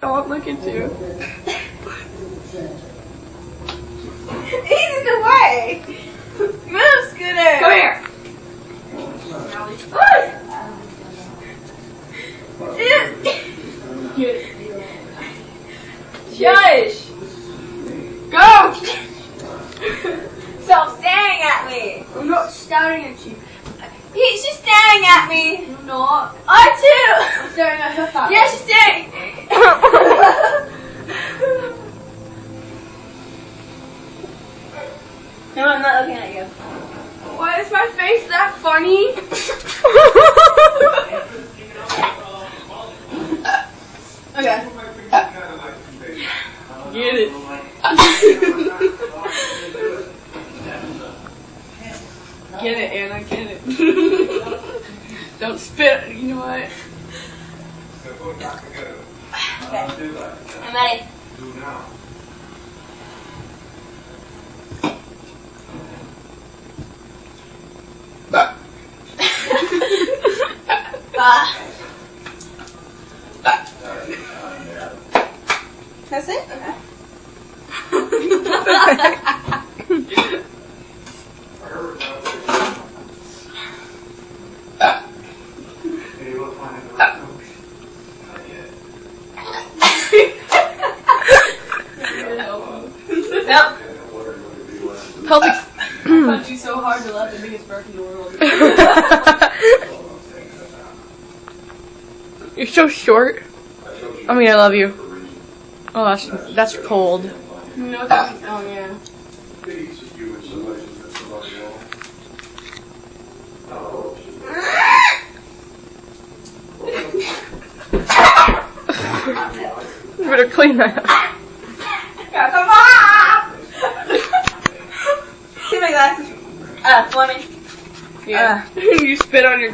Don't look at you. He's in the way. Move, Scooter. Come here. Get it. Shush. Go! Stop staring at me. I'm not staring at you. She's staring at me. You're not. I too. I'm staring at her face. Yeah, she's staring. No, I'm not looking at you. Why is my face that funny? Okay. Get it. Get it, Anna, get it. Don't spit. You know what? Okay. I'm ready. That's it? Okay. Nope. Pelvic. Punched you so hard to left the biggest bird in the world. You're so short. I mean, I love you. Oh, that's cold. No, that's, oh yeah. You better clean that. Come on! See my glasses. For me. Yeah. You spit on your